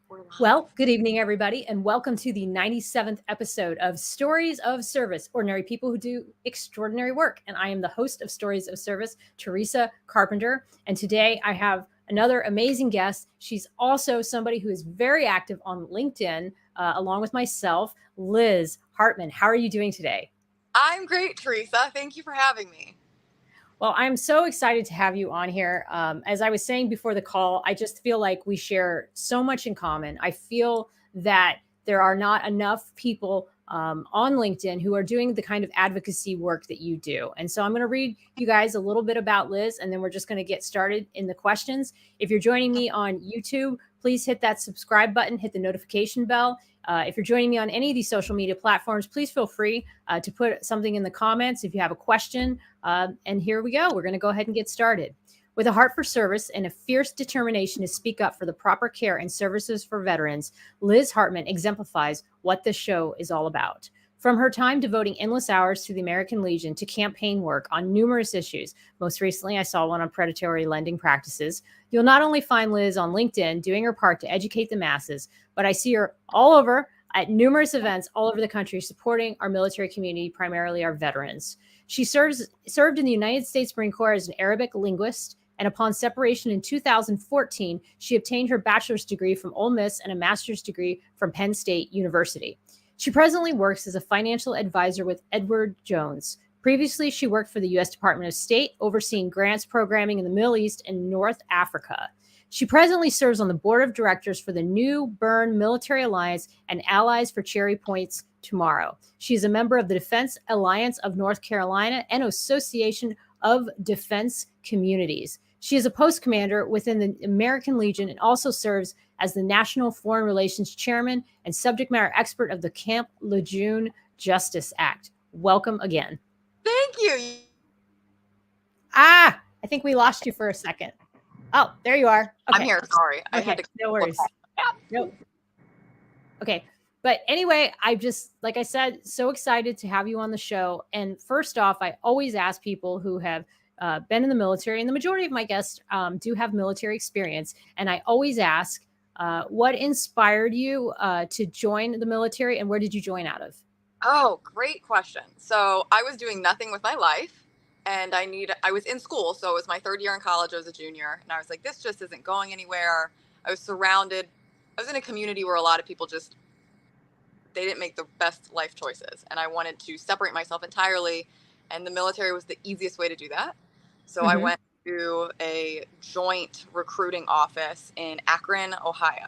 We're live. Well, good evening, everybody, and welcome to the 97th episode of Stories of Service, Ordinary People Who Do Extraordinary Work. And I am the host of Stories of Service, Teresa Carpenter. And today I have another amazing guest. She's also somebody who is very active on LinkedIn, along with myself, Liz Hartman. How are you doing today? I'm great, Teresa. Thank you for having me. Well, I'm so excited to have you on here. As I was saying before the call, I just feel like we share so much in common. I feel that there are not enough people on LinkedIn who are doing the kind of advocacy work that you do. And so I'm going to read you guys a little bit about Liz, and then we're just going to get started in the questions. If you're joining me on YouTube, please hit that subscribe button, hit the notification bell. If you're joining me on any of these social media platforms, please feel free to put something in the comments if you have a question. And here we go. We're going to go ahead and get started. With a heart for service and a fierce determination to speak up for the proper care and services for veterans, Liz Hartman exemplifies what this show is all about. From her time devoting endless hours to the American Legion to campaign work on numerous issues, most recently I saw one on predatory lending practices, you'll not only find Liz on LinkedIn doing her part to educate the masses, but I see her all over at numerous events all over the country supporting our military community, primarily our veterans. She served in the United States Marine Corps as an Arabic linguist, and upon separation in 2014, she obtained her bachelor's degree from Ole Miss and a master's degree from Penn State University. She presently works as a financial advisor with Edward Jones. Previously, she worked for the U.S. Department of State, overseeing grants programming in the Middle East and North Africa. She presently serves on the board of directors for the New Bern Military Alliance and Allies for Cherry Points Tomorrow. She is a member of the Defense Alliance of North Carolina and Association of Defense Communities. She is a post commander within the American Legion and also serves as the National Foreign Relations Chairman and subject matter expert of the Camp Lejeune Justice Act. Welcome again. Thank you. I think we lost you for a second. Oh, there you are. Okay. I'm here. Sorry. I had to. No worries. Nope. Okay. But anyway, I just, like I said, so excited to have you on the show. And first off, I always ask people who have been in the military, and the majority of my guests do have military experience. And I always ask, what inspired you to join the military, and where did you join out of? Oh, great question. So I was doing nothing with my life, and I was in school. So it was my third year in college. I was a junior, and I was like, this just isn't going anywhere. I was in a community where a lot of people they didn't make the best life choices. And I wanted to separate myself entirely. And the military was the easiest way to do that. So I went to a joint recruiting office in Akron, Ohio.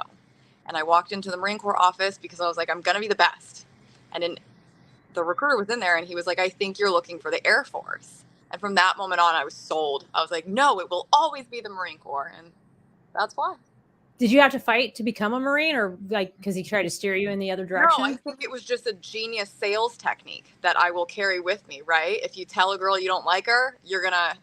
And I walked into the Marine Corps office because I was like, I'm going to be the best. And the recruiter was in there and he was like, I think you're looking for the Air Force. And from that moment on, I was sold. I was like, no, it will always be the Marine Corps. And that's why. Did you have to fight to become a Marine, or like because he tried to steer you in the other direction? No, I think it was just a genius sales technique that I will carry with me, right? If you tell a girl you don't like her, you're going to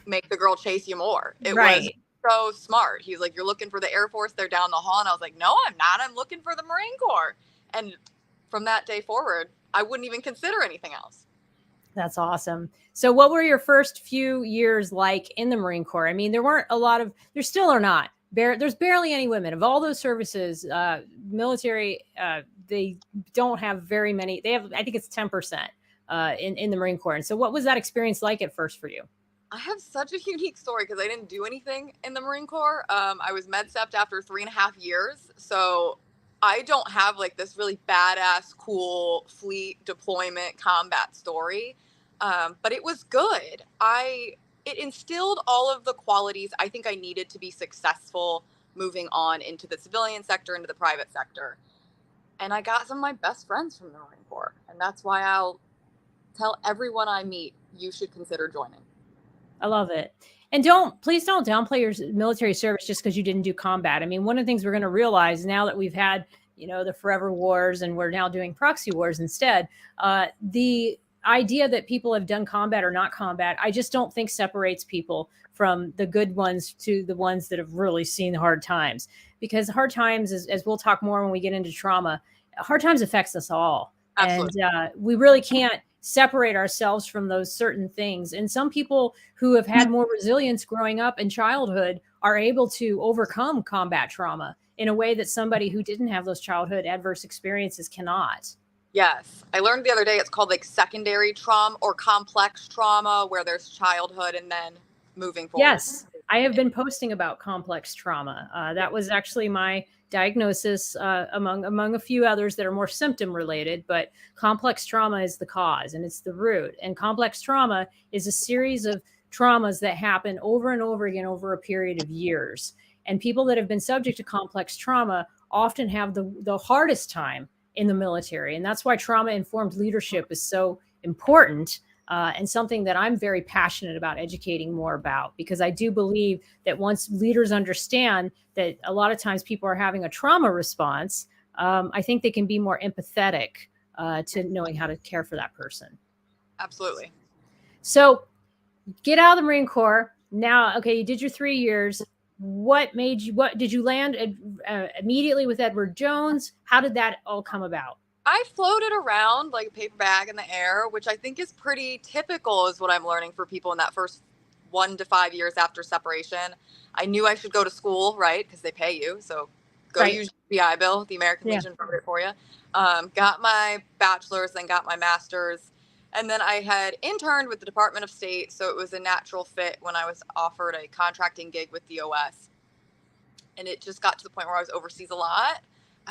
make the girl chase you more. It was so smart. He's like, you're looking for the Air Force, they're down the hall. And I was like, no, I'm not. I'm looking for the Marine Corps. And from that day forward, I wouldn't even consider anything else. That's awesome. So what were your first few years like in the Marine Corps? I mean, there still are not. There's barely any women. Of all those services, military, they don't have very many. They have, I think it's 10% in the Marine Corps. And so what was that experience like at first for you? I have such a unique story because I didn't do anything in the Marine Corps. I was med-stepped after 3.5 years. So I don't have like this really badass, cool fleet deployment combat story. But it was good. It instilled all of the qualities I think I needed to be successful moving on into the civilian sector, into the private sector. And I got some of my best friends from the Marine Corps. And that's why I'll tell everyone I meet, you should consider joining. I love it. And please don't downplay your military service just because you didn't do combat. I mean, one of the things we're going to realize now that we've had, the forever wars and we're now doing proxy wars instead, the idea that people have done combat or not combat, I just don't think separates people from the good ones to the ones that have really seen hard times. Because hard times, as we'll talk more when we get into trauma, hard times affects us all. Absolutely. And we really can't separate ourselves from those certain things. And some people who have had more resilience growing up in childhood are able to overcome combat trauma in a way that somebody who didn't have those childhood adverse experiences cannot. Yes. I learned the other day it's called like secondary trauma or complex trauma, where there's childhood and then moving forward. Yes, I have been posting about complex trauma. That was actually my diagnosis, among a few others that are more symptom related. But complex trauma is the cause, and it's the root. And complex trauma is a series of traumas that happen over and over again over a period of years. And people that have been subject to complex trauma often have the hardest time in the military, and that's why trauma informed leadership is so important, and something that I'm very passionate about educating more about, because I do believe that once leaders understand that a lot of times people are having a trauma response, I think they can be more empathetic to knowing how to care for that person. Absolutely. So get out of the Marine Corps. Now, okay, you did your 3 years. What did you land immediately with Edward Jones? How did that all come about? I floated around like a paper bag in the air, which I think is pretty typical, is what I'm learning for people in that first 1 to 5 years after separation. I knew I should go to school, right? Because they pay you. So go Right. use the GI Bill. The American Legion wrote it for you. Got my bachelor's, then got my master's. And then I had interned with the Department of State. So it was a natural fit when I was offered a contracting gig with the OS. And it just got to the point where I was overseas a lot.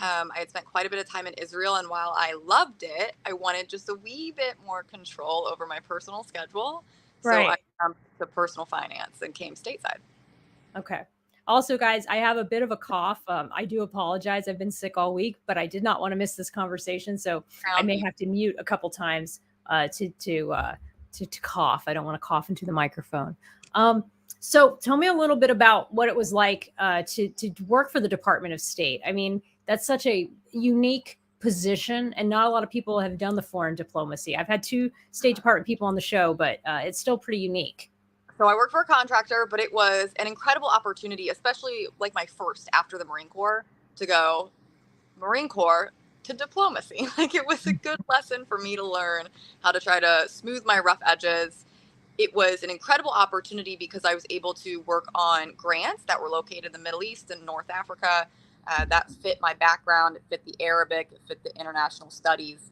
I had spent quite a bit of time in Israel, and while I loved it, I wanted just a wee bit more control over my personal schedule. Right. So I jumped to personal finance and came stateside. Okay. Also, guys, I have a bit of a cough. I do apologize. I've been sick all week, but I did not want to miss this conversation, so I may have to mute a couple times to cough. I don't want to cough into the microphone. So tell me a little bit about what it was like to work for the Department of State. I mean, that's such a unique position, and not a lot of people have done the foreign diplomacy. I've had 2 State Department people on the show, but it's still pretty unique. So I worked for a contractor, but it was an incredible opportunity, especially like my first after the Marine Corps, to go Marine Corps to diplomacy. Like, it was a good lesson for me to learn how to try to smooth my rough edges. It was an incredible opportunity because I was able to work on grants that were located in the Middle East and North Africa. That fit my background. It fit the Arabic. It fit the international studies.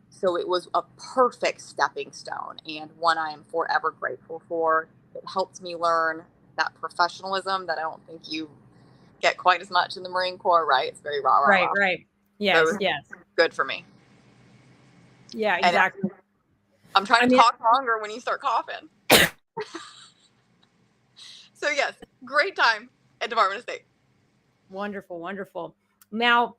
So it was a perfect stepping stone, and one I am forever grateful for. It helped me learn that professionalism that I don't think you get quite as much in the Marine Corps, right? It's very rah, rah, Right, rah. right. Yes, So yes. good for me. Yeah, exactly. I'm trying to talk longer when you start coughing. So yes, great time at Department of State. Wonderful, wonderful. Now,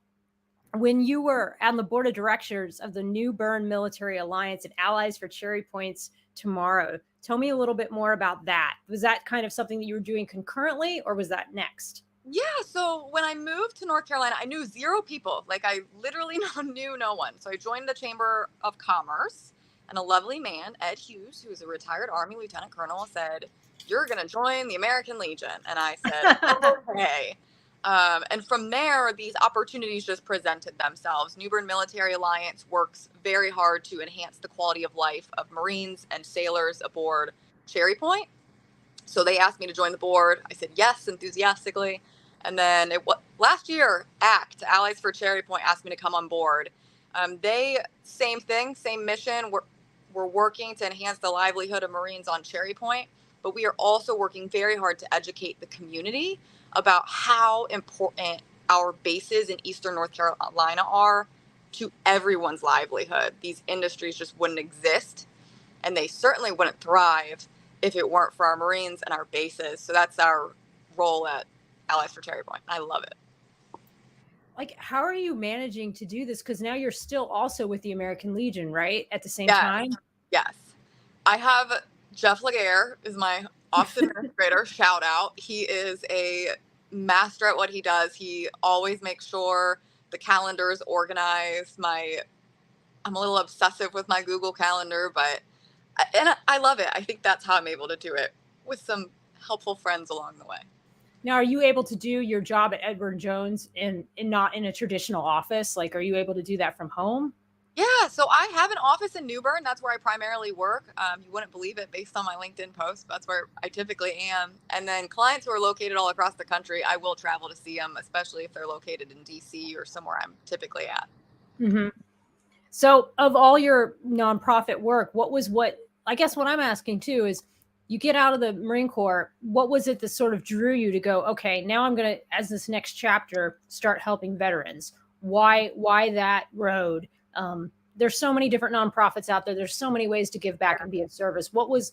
when you were on the board of directors of the New Bern Military Alliance and Allies for Cherry Points Tomorrow, tell me a little bit more about that. Was that kind of something that you were doing concurrently, or was that next? Yeah, so when I moved to North Carolina, I knew 0 people. Like, I literally knew no one. So I joined the Chamber of Commerce, and a lovely man, Ed Hughes, who is a retired Army Lieutenant Colonel, said, "You're going to join the American Legion." And I said, okay. And from there, these opportunities just presented themselves. New Bern Military Alliance works very hard to enhance the quality of life of Marines and sailors aboard Cherry Point. So they asked me to join the board. I said yes, enthusiastically. And then last year, ACT, Allies for Cherry Point, asked me to come on board. They, same thing, same mission. We're working to enhance the livelihood of Marines on Cherry Point, but we are also working very hard to educate the community about how important our bases in Eastern North Carolina are to everyone's livelihood. These industries just wouldn't exist, and they certainly wouldn't thrive if it weren't for our Marines and our bases. So that's our role at Allies for Cherry Point. I love it. Like, how are you managing to do this? Because now you're still also with the American Legion, right? At the same time? Yes. I have Jeff Laguerre is my office administrator. Shout out. He is a master at what he does. He always makes sure the calendar is organized. I'm a little obsessive with my Google Calendar, but I love it. I think that's how I'm able to do it, with some helpful friends along the way. Now, are you able to do your job at Edward Jones in not in a traditional office? Like, are you able to do that from home? Yeah, so I have an office in New Bern. That's where I primarily work. You wouldn't believe it based on my LinkedIn post. But that's where I typically am. And then clients who are located all across the country, I will travel to see them, especially if they're located in DC or somewhere I'm typically at. Hmm. So, of all your nonprofit work, I guess what I'm asking too is, you get out of the Marine Corps, what was it that sort of drew you to go, okay, now I'm going to, as this next chapter, start helping veterans? Why that road? There's so many different nonprofits out there. There's so many ways to give back and be of service. What was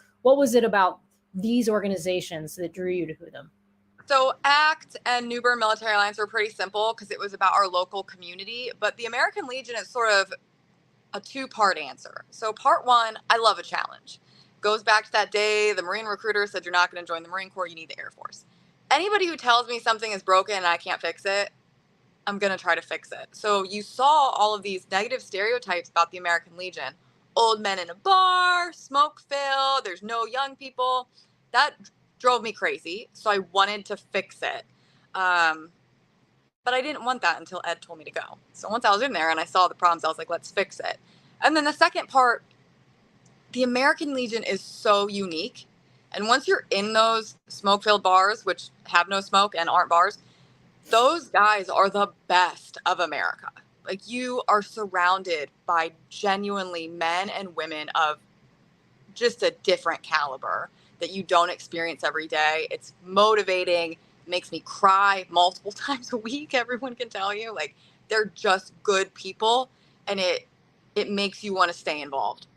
it about these organizations that drew you to them? So ACT and New Bern Military Alliance were pretty simple because it was about our local community. But the American Legion is sort of a two-part answer. So part one, I love a challenge. Goes back to that day the Marine recruiter said you're not going to join the Marine Corps, you need the Air Force. Anybody who tells me something is broken and I can't fix it, I'm going to try to fix it. So you saw all of these negative stereotypes about the American Legion. Old men in a bar, smoke filled, there's no young people. That drove me crazy. So I wanted to fix it. But I didn't want that until Ed told me to go. So once I was in there and I saw the problems, I was like, let's fix it. And then the second part, the American Legion is so unique. And once you're in those smoke filled bars, which have no smoke and aren't bars, those guys are the best of America. Like, you are surrounded by genuinely men and women of just a different caliber that you don't experience every day. It's motivating, makes me cry multiple times a week. Everyone can tell you, like, they're just good people, and it makes you want to stay involved.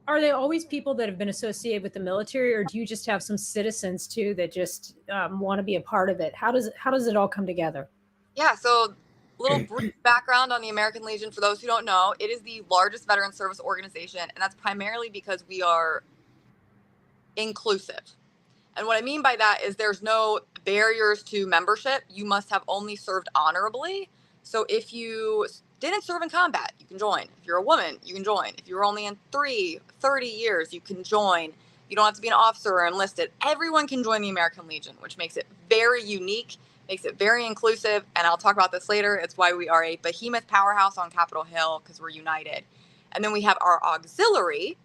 Are they always people that have been associated with the military, or do you just have some citizens too that just want to be a part of it? How does it all come together? Yeah, so little brief background on the American Legion for those who don't know. It is the largest veteran service organization, and that's primarily because we are inclusive. And what I mean by that is there's no barriers to membership. You must have only served honorably. So if you didn't serve in combat, you can join. If you're a woman, you can join. If you're only in 30 years, you can join. You don't have to be an officer or enlisted. Everyone can join the American Legion, which makes it very unique, makes it very inclusive. And I'll talk about this later. It's why we are a behemoth powerhouse on Capitol Hill, because we're united. And then we have our auxiliary.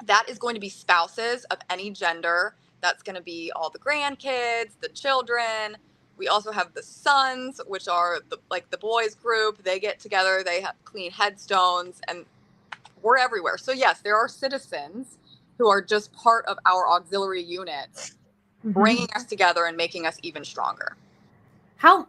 That is going to be spouses of any gender. That's going to be all the grandkids, the children. We also have the sons, which are the boys group. They get together, they have clean headstones, and we're everywhere. So yes, there are citizens who are just part of our auxiliary unit, bringing us together and making us even stronger. How,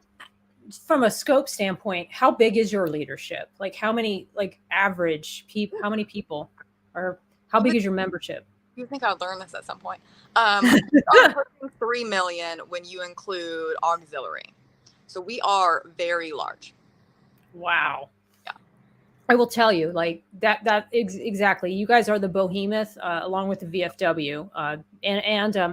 from a scope standpoint, how big is your leadership? Like, how many, like, average people, how many people, or how big is your membership? You think I would learn this at some point? We are pushing 3 million when you include auxiliary. So we are very large. Wow. Yeah. I will tell you, like, exactly. You guys are the behemoth, along with the VFW, and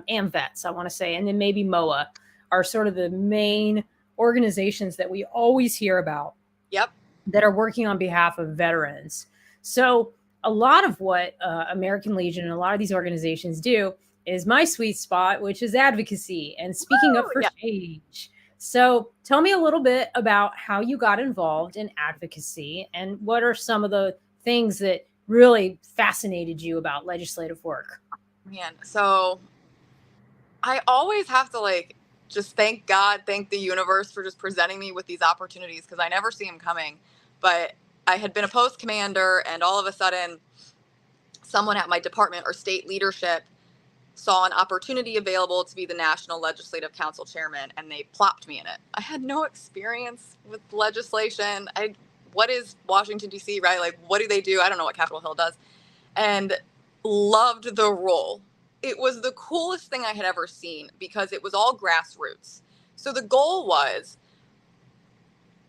AMVETS, I want to say, and then maybe MOA are sort of the main organizations that we always hear about. Yep. That are working on behalf of veterans. So a lot of what American Legion and a lot of these organizations do is my sweet spot, which is advocacy and speaking up for change. So tell me a little bit about how you got involved in advocacy and what are some of the things that really fascinated you about legislative work? Man, so I always have to just thank God, thank the universe for just presenting me with these opportunities, because I never see them coming. But I had been a post commander, and all of a sudden, someone at my department or state leadership saw an opportunity available to be the National Legislative Council chairman, and they plopped me in it. I had no experience with legislation. What is Washington, D.C., right? Like, what do they do? I don't know what Capitol Hill does. And loved the role. It was the coolest thing I had ever seen because it was all grassroots. So the goal was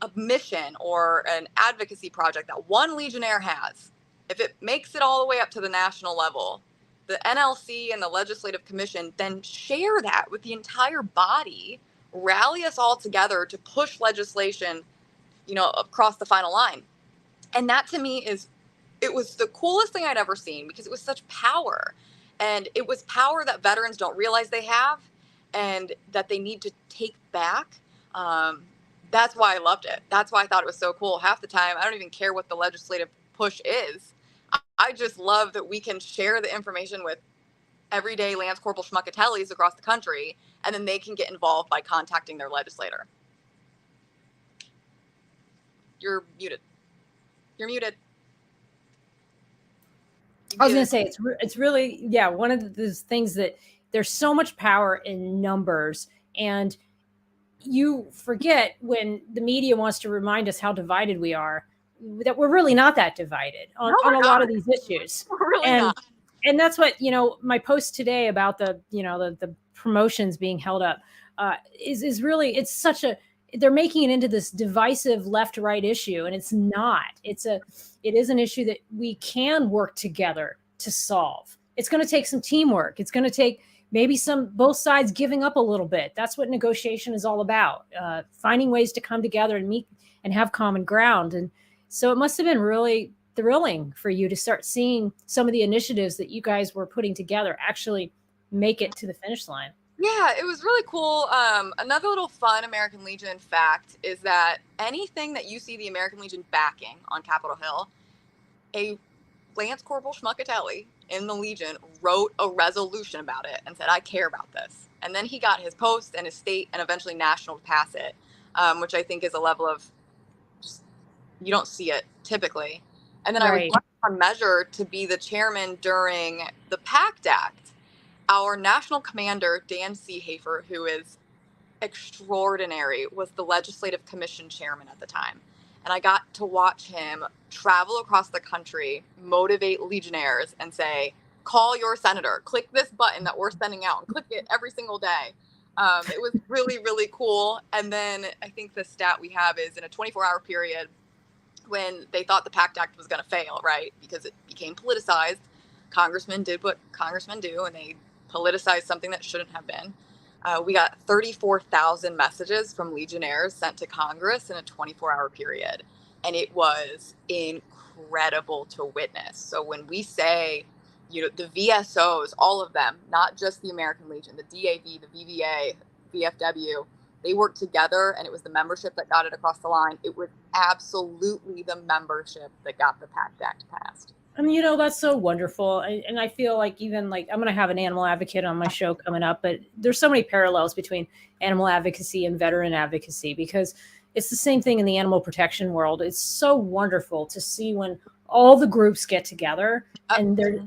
a mission or an advocacy project that one Legionnaire has. If it makes it all the way up to the national level, the NLC and the Legislative Commission then share that with the entire body, rally us all together to push legislation, across the final line. And that to me it was the coolest thing I'd ever seen because it was such power. And it was power that veterans don't realize they have and that they need to take back. That's why I loved it. That's why I thought it was so cool. Half the time, I don't even care what the legislative push is. I just love that we can share the information with everyday Lance Corporal Schmuckatellis across the country, and then they can get involved by contacting their legislator. You're muted. You're muted. I was going to say it's really, yeah, one of those things that there's so much power in numbers, and you forget when the media wants to remind us how divided we are, that we're really not that divided on a lot of these issues. We're really not. And that's what, my post today about the promotions being held up is really, it's such a, they're making it into this divisive left-right issue, and it's not. It is an issue that we can work together to solve. It's going to take some teamwork. It's going to take maybe both sides giving up a little bit. That's what negotiation is all about. Finding ways to come together and meet and have common ground. And so it must have been really thrilling for you to start seeing some of the initiatives that you guys were putting together actually make it to the finish line. Yeah, it was really cool. Another little fun American Legion fact is that anything that you see the American Legion backing on Capitol Hill, a Lance Corporal Schmuckatelli in the Legion wrote a resolution about it and said, I care about this. And then he got his post and his state and eventually national to pass it, which I think is a level of just, you don't see it typically. And then I was on measure to be the chairman during the PACT Act. Our national commander, Dan Seehafer, who is extraordinary, was the legislative commission chairman at the time. And I got to watch him travel across the country, motivate Legionnaires, and say, call your senator, click this button that we're sending out, and click it every single day. It was really, really cool. And then I think the stat we have is in a 24-hour period when they thought the PACT Act was going to fail, right? Because it became politicized. Congressmen did what congressmen do, and they politicized something that shouldn't have been. We got 34,000 messages from Legionnaires sent to Congress in a 24-hour period. And it was incredible to witness. So when we say, the VSOs, all of them, not just the American Legion, the DAV, the VVA, VFW, they worked together, and it was the membership that got it across the line. It was absolutely the membership that got the PACT Act passed. I mean, that's so wonderful. And I feel like even like I'm going to have an animal advocate on my show coming up, but there's so many parallels between animal advocacy and veteran advocacy, because it's the same thing in the animal protection world. It's so wonderful to see when all the groups get together and they're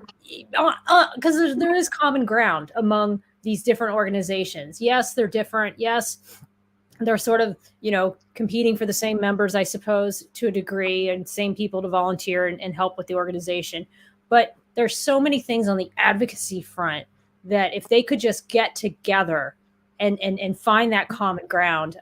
because there is common ground among these different organizations. Yes, they're different. Yes, they're sort of, competing for the same members, I suppose, to a degree, and same people to volunteer and help with the organization. But there's so many things on the advocacy front that if they could just get together and find that common ground,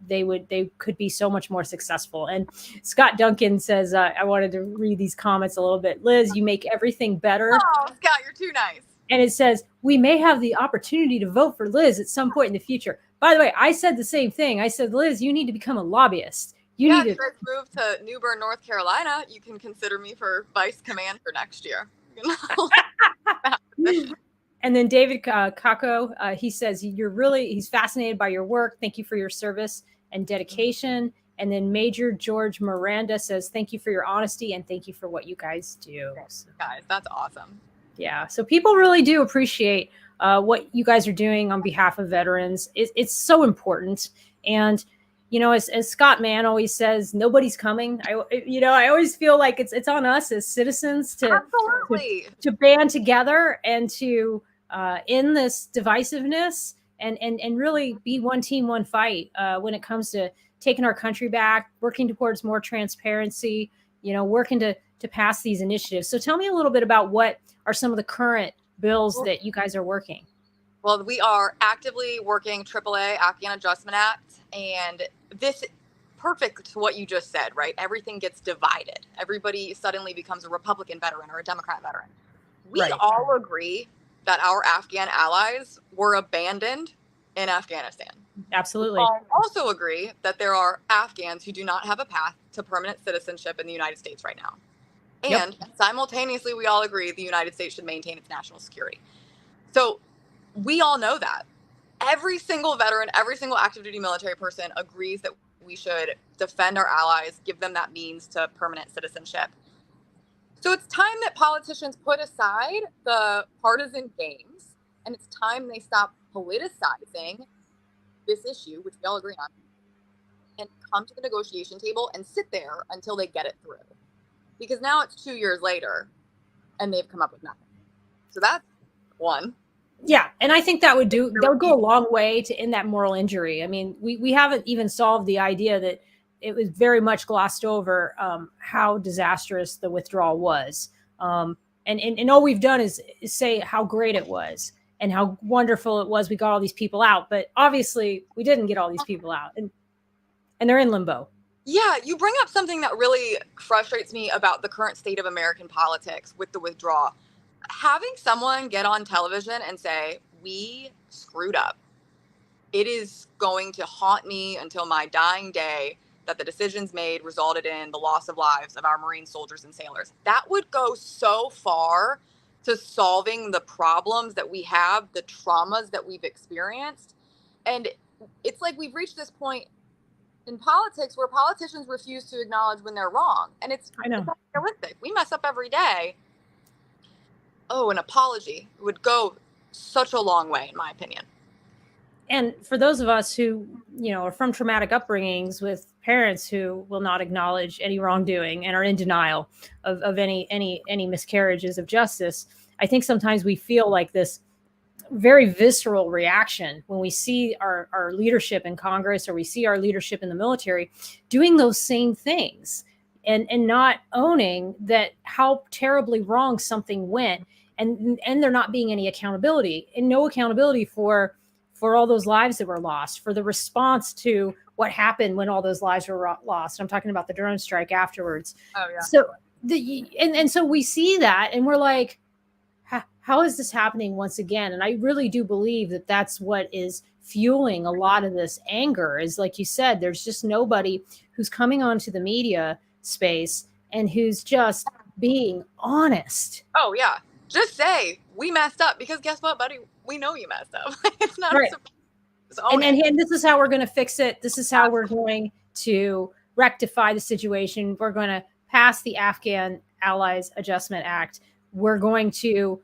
they could be so much more successful. And Scott Duncan says, I wanted to read these comments a little bit. Liz, you make everything better. Oh, Scott, you're too nice. And it says, we may have the opportunity to vote for Liz at some point in the future. By the way, I said the same thing. I said, Liz, you need to become a lobbyist. You need to if I move to New Bern, North Carolina, you can consider me for vice commander next year. And then David Kako, he says, he's fascinated by your work. Thank you for your service and dedication. And then Major George Miranda says, thank you for your honesty and thank you for what you guys do. So, guys, that's awesome. Yeah. So people really do appreciate what you guys are doing on behalf of veterans. It's so important. And, as Scott Mann always says, nobody's coming. I always feel like it's on us as citizens to band together and to end this divisiveness and really be one team, one fight when it comes to taking our country back, working towards more transparency, working to pass these initiatives. So tell me a little bit about what are some of the current bills that you guys are working. Well, we are actively working AAA, Afghan Adjustment Act, and this perfect to what you just said, right? Everything gets divided. Everybody suddenly becomes a Republican veteran or a Democrat veteran. We all agree that our Afghan allies were abandoned in Afghanistan. Absolutely. We also agree that there are Afghans who do not have a path to permanent citizenship in the United States right now. And simultaneously, we all agree the United States should maintain its national security. So we all know that. Every single veteran, every single active duty military person agrees that We should defend our allies, give them that means to permanent citizenship. So it's time that politicians put aside the partisan games, and it's time they stop politicizing this issue, which we all agree on, and come to the negotiation table and sit there until they get it through. Because now it's 2 years later and they've come up with nothing. So that's one. Yeah, and I think that would go a long way to end that moral injury. I mean, we haven't even solved the idea that it was very much glossed over how disastrous the withdrawal was. And all we've done is say how great it was and how wonderful it was. We got all these people out, but obviously we didn't get all these people out, and they're in limbo. Yeah, you bring up something that really frustrates me about the current state of American politics with the withdrawal. Having someone get on television and say, we screwed up, it is going to haunt me until my dying day that the decisions made resulted in the loss of lives of our Marine soldiers and sailors. That would go so far to solving the problems that we have, the traumas that we've experienced. And it's like we've reached this point in politics where politicians refuse to acknowledge when they're wrong. And it's realistic. We mess up every day. Oh, an apology would go such a long way, in my opinion. And for those of us who, are from traumatic upbringings with parents who will not acknowledge any wrongdoing and are in denial of any miscarriages of justice, I think sometimes we feel like this very visceral reaction when we see our leadership in Congress or we see our leadership in the military doing those same things and not owning that how terribly wrong something went, and there not being any accountability, and no accountability for all those lives that were lost, for the response to what happened when all those lives were lost. I'm talking about the drone strike afterwards. Oh yeah. So so we see that and we're like, how is this happening once again? And I really do believe that that's what is fueling a lot of this anger, is like you said, there's just nobody who's coming onto the media space and who's just being honest. Oh yeah. Just say we messed up, because guess what, buddy? We know you messed up. It's not right. And this is how we're going to fix it. This is how we're going to rectify the situation. We're going to pass the Afghan Allies Adjustment Act. We're going to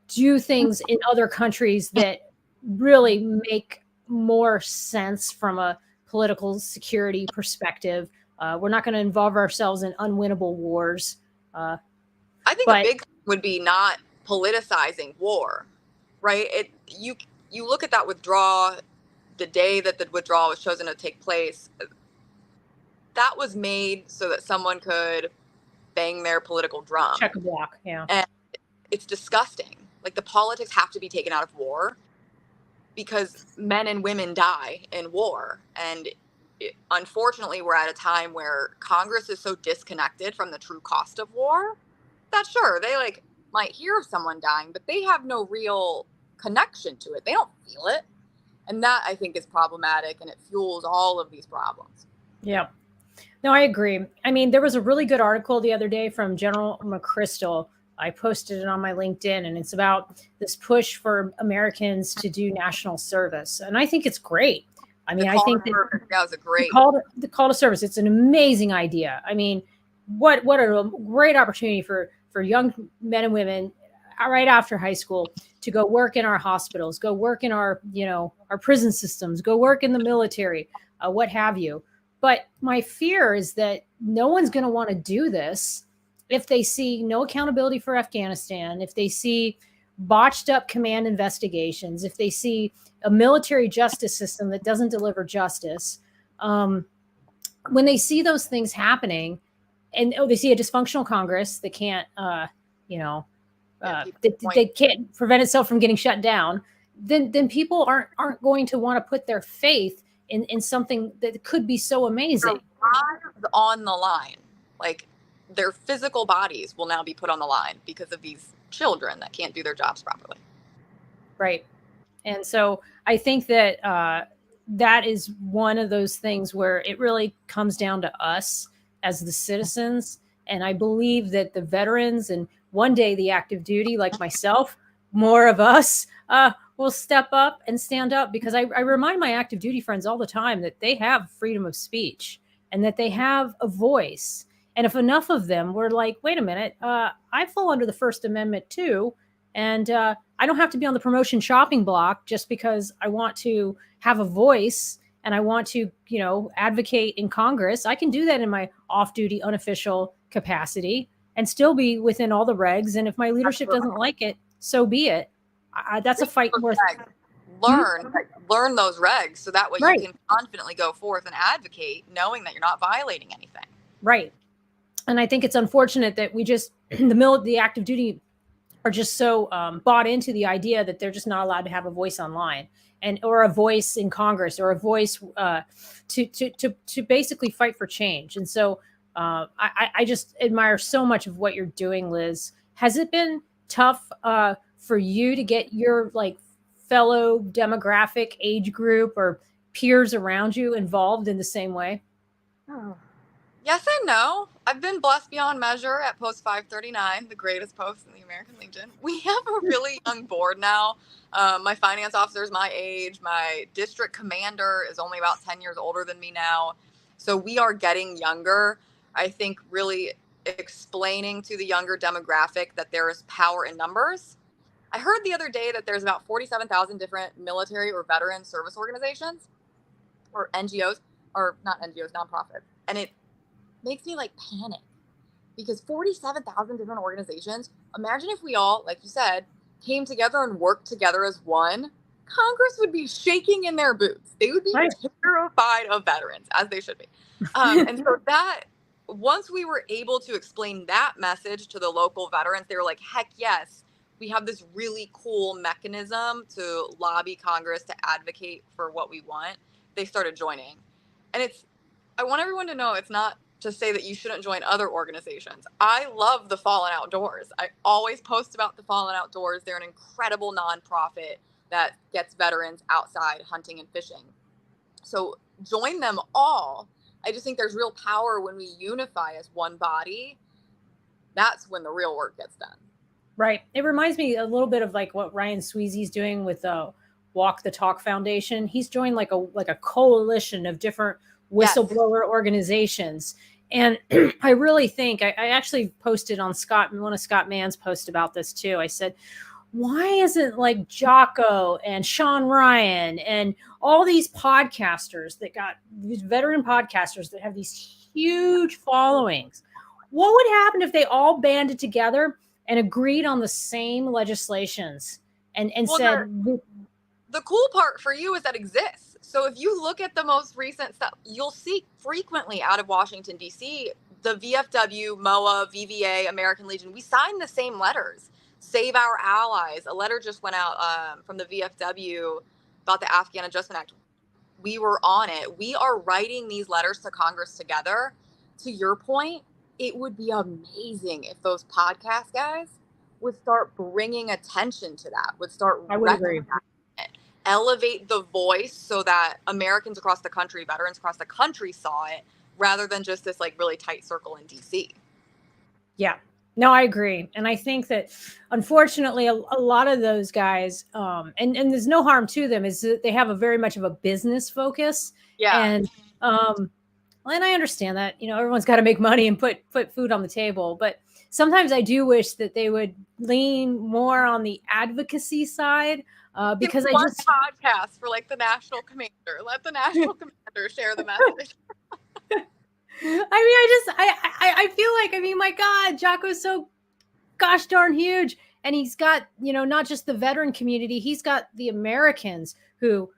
do things in other countries that really make more sense from a political security perspective. We're not going to involve ourselves in unwinnable wars. I think a big thing would be not politicizing war, right? You look at that withdrawal, the day that the withdrawal was chosen to take place, that was made so that someone could bang their political drum. Check a block, yeah. And it's disgusting. Like, the politics have to be taken out of war because men and women die in war. And unfortunately, we're at a time where Congress is so disconnected from the true cost of war that sure, they might hear of someone dying, but they have no real connection to it. They don't feel it. And that, I think, is problematic, and it fuels all of these problems. Yeah. No, I agree. I mean, there was a really good article the other day from General McChrystal. I posted it on my LinkedIn, and it's about this push for Americans to do national service. And I think it's great. I mean, I think that was a great the call to service. It's an amazing idea. I mean, what a great opportunity for young men and women right after high school to go work in our hospitals, go work in our prison systems, go work in the military, what have you. But my fear is that no one's going to want to do this if they see no accountability for Afghanistan, if they see botched up command investigations, if they see a military justice system that doesn't deliver justice. When they see those things happening, and they see a dysfunctional Congress that can't, they can't prevent itself from getting shut down, then people aren't going to want to put their faith in something that could be so amazing. Their lives on the line, like their physical bodies will now be put on the line because of these children that can't do their jobs properly. Right. And so I think that that is one of those things where it really comes down to us as the citizens. And I believe that the veterans and one day the active duty, like myself, more of us will step up and stand up, because I remind my active duty friends all the time that they have freedom of speech and that they have a voice. And if enough of them were like, wait a minute, I fall under the First Amendment too, and I don't have to be on the promotion shopping block just because I want to have a voice and I want to, advocate in Congress. I can do that in my off-duty, unofficial capacity and still be within all the regs. And if my leadership doesn't like it, so be it. That's a fight worth. Learn those regs, so that way Right. you can confidently go forth and advocate, knowing that you're not violating anything. Right. And I think it's unfortunate that we just the active duty are just so bought into the idea that they're just not allowed to have a voice online, or a voice in Congress, or a voice to basically fight for change. And so I just admire so much of what you're doing, Liz. Has it been tough for you to get your fellow demographic, age group, or peers around you involved in the same way? Oh. Yes and no. I've been blessed beyond measure at Post 539, the greatest post in the American Legion. We have a really young board now. My finance officer is my age. My district commander is only about 10 years older than me now. So we are getting younger. I think really explaining to the younger demographic that there is power in numbers. I heard the other day that there's about 47,000 different military or veteran service organizations, or NGOs, or not NGOs, nonprofits. And it makes me panic, because 47,000 different organizations. Imagine if we all, like you said, came together and worked together as one. Congress would be shaking in their boots. They would be terrified of veterans, as they should be. And so that once we were able to explain that message to the local veterans, they were like, heck yes, we have this really cool mechanism to lobby Congress to advocate for what we want. They started joining. And I want everyone to know, it's not to say that you shouldn't join other organizations. I love the Fallen Outdoors. I always post about the Fallen Outdoors. They're an incredible nonprofit that gets veterans outside hunting and fishing. So join them all. I just think there's real power when we unify as one body. That's when the real work gets done. Right. It reminds me a little bit of what Ryan Sweezy's doing with the Walk the Talk Foundation. He's joined like a coalition of different whistleblower organizations. And I really think I actually posted on one of Scott Mann's posts about this too. I said, why isn't Jocko and Sean Ryan and all these podcasters that got these veteran podcasters that have these huge followings? What would happen if they all banded together and agreed on the same legislations and said, the cool part for you is that exists. So if you look at the most recent stuff, you'll see frequently out of Washington, D.C., the VFW, MOA, VVA, American Legion, we sign the same letters. Save Our Allies. A letter just went out from the VFW about the Afghan Adjustment Act. We were on it. We are writing these letters to Congress together. To your point, it would be amazing if those podcast guys would start bringing attention to that, I would agree. Elevate the voice so that Americans across the country, veterans across the country saw it, rather than just this really tight circle in DC. Yeah, no, I agree. And I think that unfortunately a lot of those guys, and there's no harm to them, is that they have a very much of a business focus. Yeah. And I understand that, everyone's got to make money and put food on the table. But sometimes I do wish that they would lean more on the advocacy side. Because I just podcast for the national commander. Let the national commander share the message. I feel my God, Jocko's so gosh darn huge, and he's got not just the veteran community, he's got the Americans who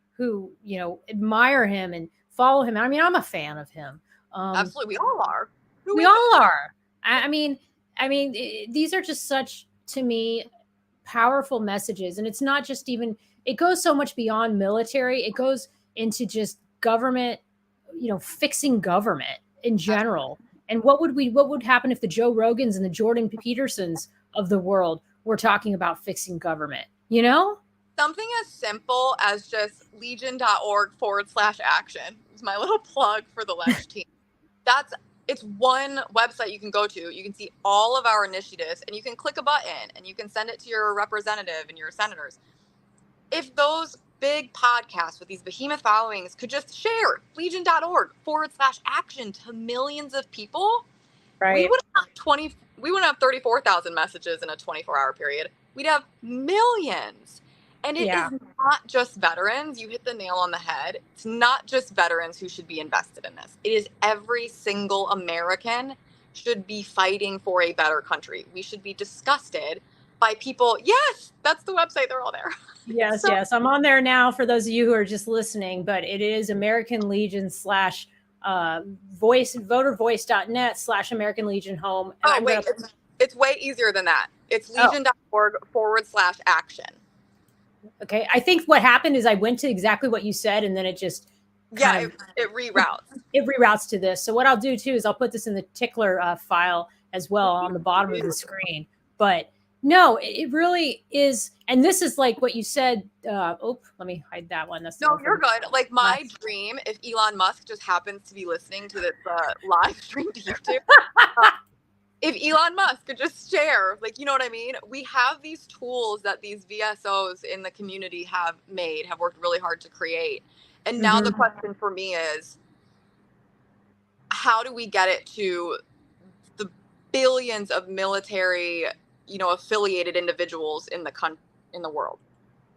admire him and follow him. I'm a fan of him. Absolutely, we all are. We all are. These are just such, to me, powerful messages. And it's not just it goes so much beyond military. It goes into just government, fixing government in general. And what would happen if the Joe Rogans and the Jordan Petersons of the world were talking about fixing government? Something as simple as just legion.org/action is my little plug for the Ledge team. It's one website you can go to. You can see all of our initiatives, and you can click a button and you can send it to your representative and your senators. if those big podcasts with these behemoth followings could just share legion.org/action to millions of people, we Right. would have we wouldn't have 34,000 messages in a 24-hour period. We'd have millions. And it Yeah. is not just veterans. You hit the nail on the head. It's not just veterans who should be invested in this. It is every single American should be fighting for a better country. We should be disgusted by people. Yes, that's the website. They're all there. Yes, So, yes. I'm on there now for those of you who are just listening, but it is American Legion slash voice votervoice.net/American Legion home. And oh, I'm wait, gonna, it's way easier than that. It's oh, legion.org/action. okay. I think what happened is I went to exactly what you said, and then it just Yeah, it reroutes. It reroutes to this. So what I'll do too is I'll put this in the tickler file as well on the bottom of the screen. But no, it really is. And this is like what you said. Let me hide that one. That's no, you're good. Like my dream, if Elon Musk just happens to be listening to this live stream to YouTube, if Elon Musk could just share, like, you know what I mean? We have these tools that these VSOs in the community have worked really hard to create. And now the question for me is, how do we get it to the billions of military, affiliated individuals in the world?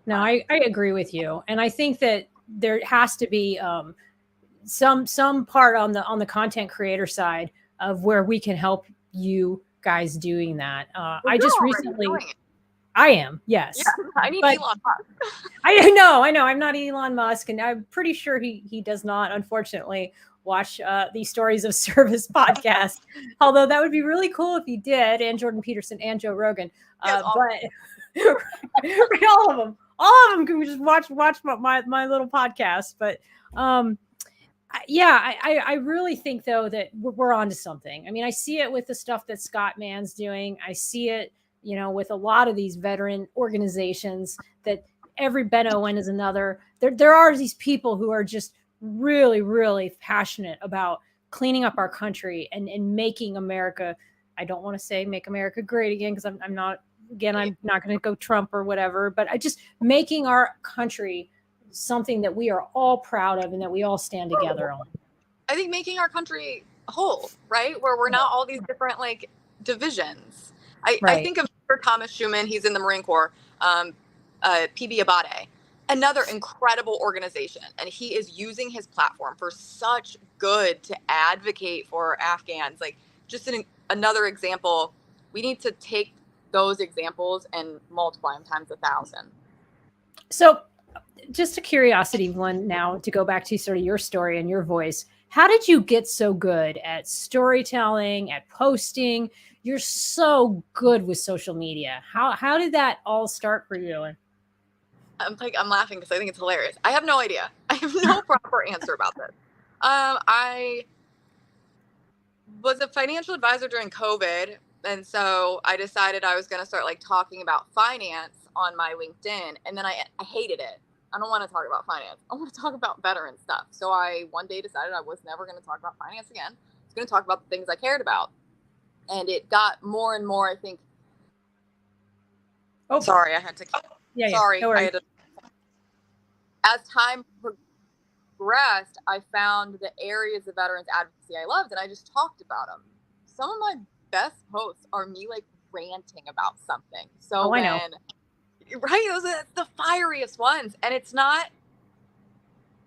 No, I agree with you. And I think that there has to be some part on the content creator side of where we can help you guys doing that. I just recently, I am, yes. Yeah, I need Elon Musk. I know. I'm not Elon Musk, and I'm pretty sure he does not, unfortunately, watch the Stories of Service podcast. Although that would be really cool if he did, and Jordan Peterson and Joe Rogan. But all of them can just watch my little podcast. But I really think though that we're onto something. I mean, I see it with the stuff that Scott Mann's doing. I see it, with a lot of these veteran organizations that every Ben Owen is another. There are these people who are just really, really passionate about cleaning up our country and making America. I don't want to say make America great again, because I'm not going to go Trump or whatever, but I just making our country something that we are all proud of and that we all stand together on. I think making our country whole, right? Where we're not all these different like divisions. I think of Thomas Schuman, he's in the Marine Corps, PB Abate, another incredible organization. And he is using his platform for such good to advocate for Afghans. Like just another example, we need to take those examples and multiply them times 1,000. So just a curiosity one now to go back to sort of your story and your voice. How did you get so good at storytelling, at posting? You're so good with social media. How did that all start for you? I'm laughing because I think it's hilarious. I have no idea. I have no proper answer about this. I was a financial advisor during COVID. And so I decided I was going to start like talking about finance on my LinkedIn. And then I hated it. I don't want to talk about finance. I want to talk about veteran stuff. So I one day decided I was never going to talk about finance again. I was going to talk about the things I cared about. And it got more and more, I think. Oh, sorry. I had to. Yeah. Sorry. No worries. As time progressed, I found the areas of veterans advocacy I loved, and I just talked about them. Some of my best posts are me like ranting about something. So I know. Right, those are the fieriest ones. And it's not,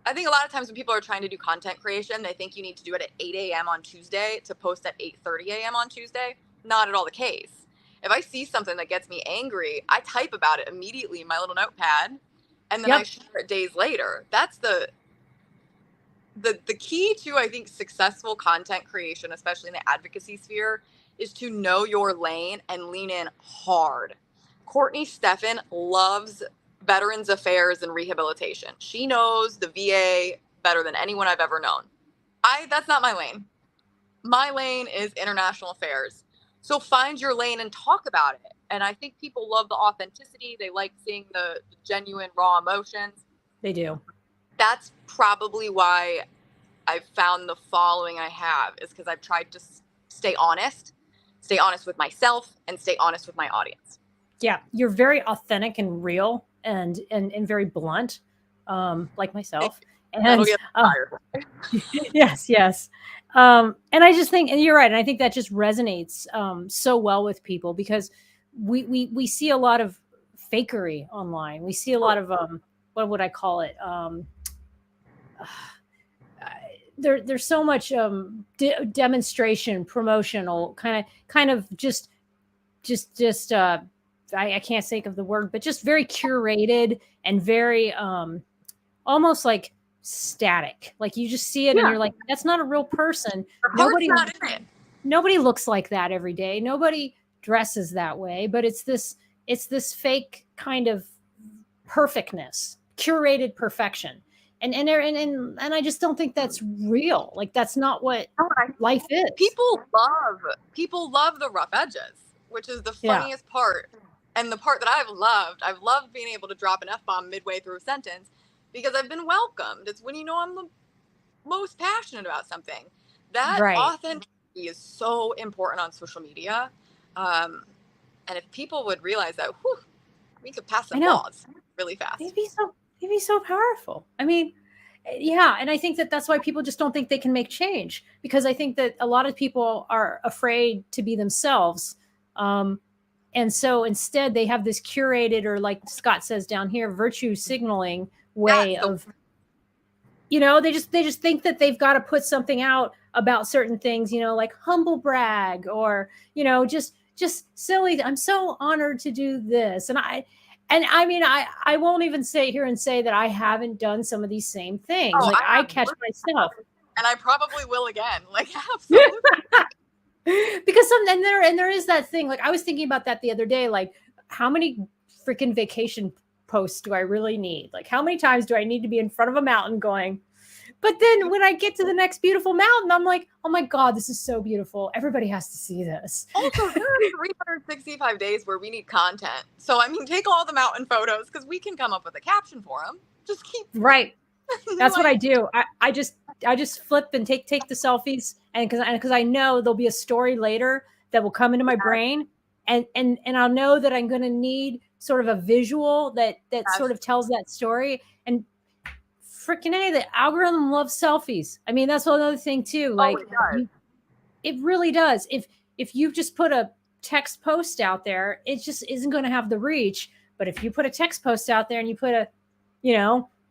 I think a lot of times when people are trying to do content creation, they think you need to do it at 8 a.m. on Tuesday to post at 8:30 a.m. on Tuesday. Not at all the case. If I see something that gets me angry, I type about it immediately in my little notepad, and then I share it days later. That's the key to, I think, successful content creation, especially in the advocacy sphere, is to know your lane and lean in hard. Courtney Steffen loves Veterans Affairs and rehabilitation. She knows the VA better than anyone I've ever known. That's not my lane. My lane is international affairs. So find your lane and talk about it. And I think people love the authenticity. They like seeing the genuine, raw emotions. They do. That's probably why I've found the following I have, is because I've tried to stay honest with myself and stay honest with my audience. Yeah, you're very authentic and real. and very blunt, like myself. That'll And get tired. yes, yes. And I just think, and you're right, and I think that just resonates so well with people because we see a lot of fakery online. We see a lot of what would I call it? There's so much demonstration, promotional kind of just I can't think of the word, but just very curated and very almost like static. Like you just see it and you're like, that's not a real person. Nobody looks like that every day. Nobody dresses that way, but it's this fake kind of perfectness, curated perfection. And I just don't think that's real. Like that's not what life is. People love the rough edges, which is the funniest part. And the part that I've loved being able to drop an F-bomb midway through a sentence because I've been welcomed. It's when you know I'm the most passionate about something. That authenticity is so important on social media. And if people would realize that, we could pass some laws really fast. It'd be so powerful. I mean, yeah. And I think that's why people just don't think they can make change, because I think that a lot of people are afraid to be themselves. And so instead they have this curated, or like Scott says down here, virtue signaling way of, they just think that they've got to put something out about certain things, like humble brag or, just silly. I'm so honored to do this. And I mean, I won't even sit here and say that I haven't done some of these same things. I catch myself. And I probably will again. Like, absolutely. Because there is that thing. Like I was thinking about that the other day. Like, how many freaking vacation posts do I really need? Like, how many times do I need to be in front of a mountain going? But then when I get to the next beautiful mountain, I'm like, oh my God, this is so beautiful. Everybody has to see this. Also, there are 365 days where we need content. So, I mean, take all the mountain photos because we can come up with a caption for them. Just keep. Right. That's what I do. I just flip and take the selfies, and because I know there'll be a story later that will come into my brain, and I'll know that I'm going to need sort of a visual that sort of tells that story. And freaking A, the algorithm loves selfies. I mean, that's another thing too. Like it really does. If you just put a text post out there, it just isn't going to have the reach. But if you put a text post out there and you put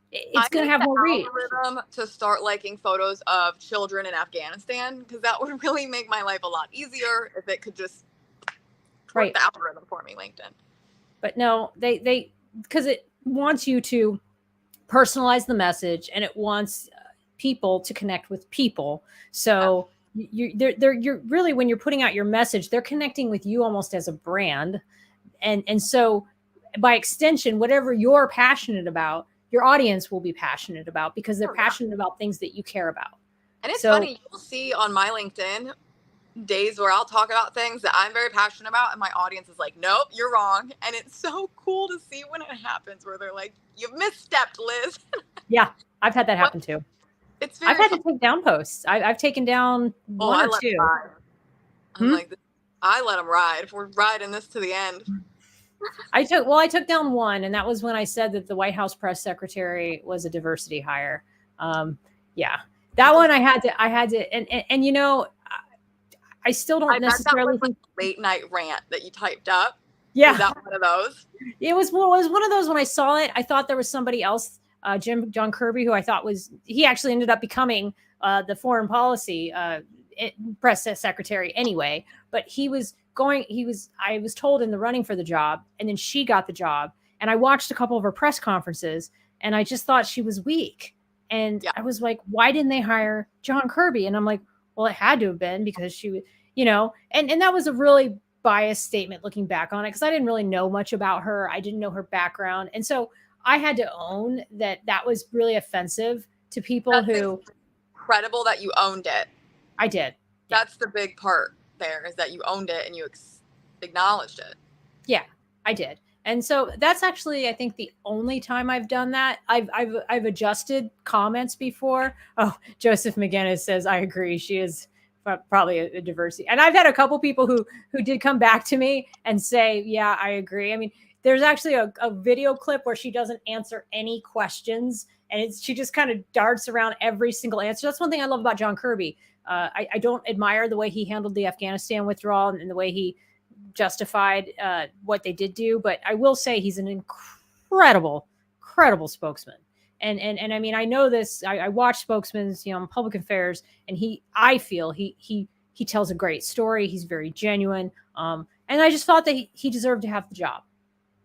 it's going to have more reach. To start liking photos of children in Afghanistan, because that would really make my life a lot easier if it could just work the algorithm for me, LinkedIn. But no, they because it wants you to personalize the message, and it wants people to connect with people. So you're really, when you're putting out your message, they're connecting with you almost as a brand, and so by extension, whatever you're passionate about, your audience will be passionate about, because they're passionate about things that you care about. And it's funny, you'll see on my LinkedIn days where I'll talk about things that I'm very passionate about, and my audience is like, nope, you're wrong. And it's so cool to see when it happens, where they're like, you've misstepped, Liz. Yeah, I've had that happen too. I've had to take down posts. I've taken down one or two. I'm like, I let them ride. If we're riding this to the end. I took down one, and that was when I said that the White House press secretary was a diversity hire. That one I had to, and I still don't necessarily think late night rant that you typed up. Yeah. Was that one of those? It was one of those. When I saw it, I thought there was somebody else, John Kirby, who I thought he actually ended up becoming the foreign policy press secretary anyway, but I was told in the running for the job, and then she got the job, and I watched a couple of her press conferences, and I just thought she was weak. And I was like, why didn't they hire John Kirby? And I'm like, well, it had to have been because she was, and that was a really biased statement looking back on it, because I didn't really know much about her. I didn't know her background. And so I had to own that was really offensive to people who. Incredible that you owned it. I did. That's the big part there, is that you owned it and you acknowledged it. Yeah, I did. And so that's actually, I think, the only time I've done that. I've adjusted comments before. Oh, Joseph McGinnis says, I agree. She is probably a diversity. And I've had a couple people who did come back to me and say, yeah, I agree. I mean, there's actually a video clip where she doesn't answer any questions, and she just kind of darts around every single answer. That's one thing I love about John Kirby. I don't admire the way he handled the Afghanistan withdrawal and the way he justified what they did do, but I will say he's an incredible spokesman. And I mean, I know this. I watch spokesman's, on public affairs, and I feel he tells a great story. He's very genuine, and I just thought that he deserved to have the job.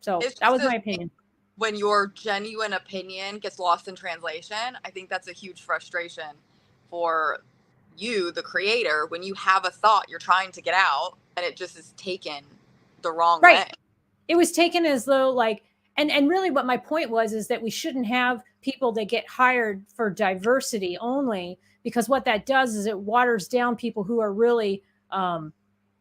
So that was my opinion. When your genuine opinion gets lost in translation, I think that's a huge frustration for you, the creator, when you have a thought you're trying to get out and it just is taken the wrong way. It was taken as though like, and really what my point was is that we shouldn't have people that get hired for diversity only, because what that does is it waters down people who are really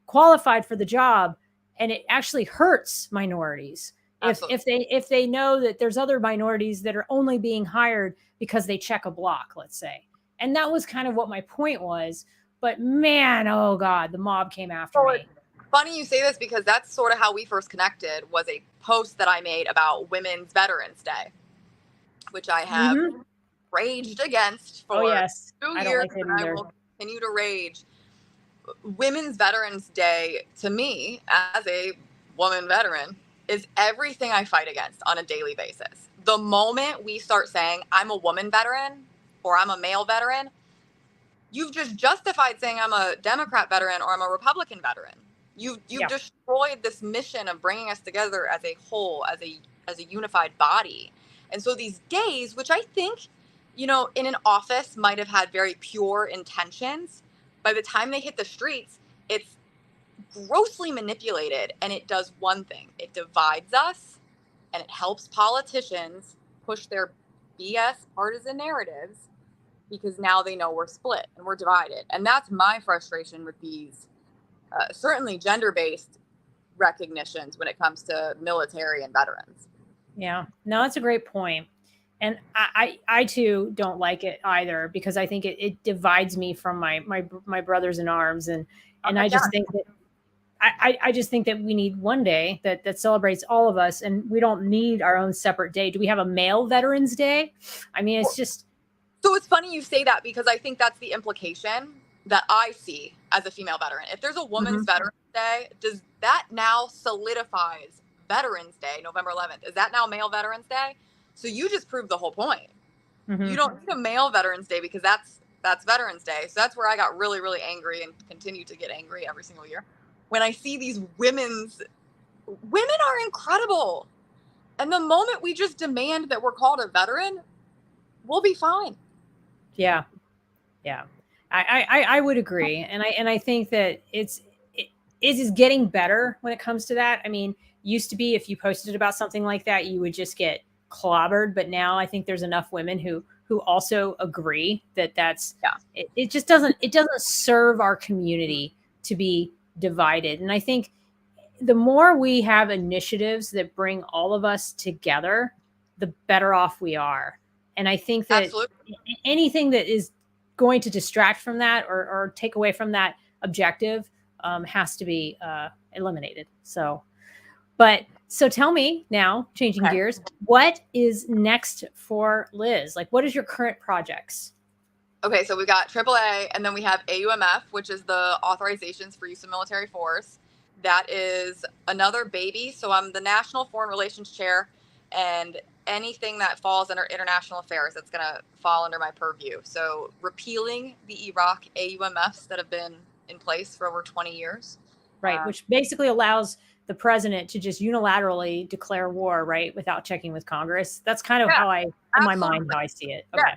qualified for the job, and it actually hurts minorities. If they know that there's other minorities that are only being hired because they check a block, let's say. And that was kind of what my point was. But man, oh God, the mob came after me. Funny you say this, because that's sort of how we first connected, was a post that I made about Women's Veterans Day, which I have raged against for 2 years, like and I will continue to rage. Women's Veterans Day, to me, as a woman veteran, is everything I fight against on a daily basis. The moment we start saying, I'm a woman veteran or I'm a male veteran, you've just justified saying I'm a Democrat veteran or I'm a Republican veteran. You've destroyed this mission of bringing us together as a whole, as a unified body. And so these days, which I think, in an office might have had very pure intentions, by the time they hit the streets, it's grossly manipulated, and it does one thing: it divides us, and it helps politicians push their BS partisan narratives, because now they know we're split and we're divided. And that's my frustration with these certainly gender-based recognitions when it comes to military and veterans. Yeah, no, that's a great point. And I too don't like it either, because I think it divides me from my brothers in arms. And I just think that I just think that we need one day that celebrates all of us, and we don't need our own separate day. Do we have a male Veterans Day? I mean, it's just. So it's funny you say that, because I think that's the implication that I see as a female veteran. If there's a Women's Veterans Day, does that now solidifies Veterans Day, November 11th? Is that now Male Veterans Day? So you just proved the whole point. You don't need a Male Veterans Day, because that's Veterans Day. So that's where I got really, really angry, and continue to get angry every single year when I see these women are incredible. And the moment we just demand that we're called a veteran, we'll be fine. Yeah. I would agree. And I think that it is getting better when it comes to that. I mean, used to be, if you posted about something like that, you would just get clobbered. But now I think there's enough women who also agree that it just doesn't serve our community to be divided. And I think the more we have initiatives that bring all of us together, the better off we are. And I think that anything that is going to distract from that or take away from that objective has to be eliminated. So tell me now, changing gears, what is next for Liz? Like, what is your current projects? Okay, so we've got AAA, and then we have AUMF, which is the authorizations for use of military force. That is another baby. So I'm the National Foreign Relations Chair, and anything that falls under international affairs, that's going to fall under my purview. So repealing the Iraq AUMFs that have been in place for over 20 years. Right, which basically allows the president to just unilaterally declare war, right, without checking with Congress. That's kind of how in my mind, how I see it. Okay. Yeah.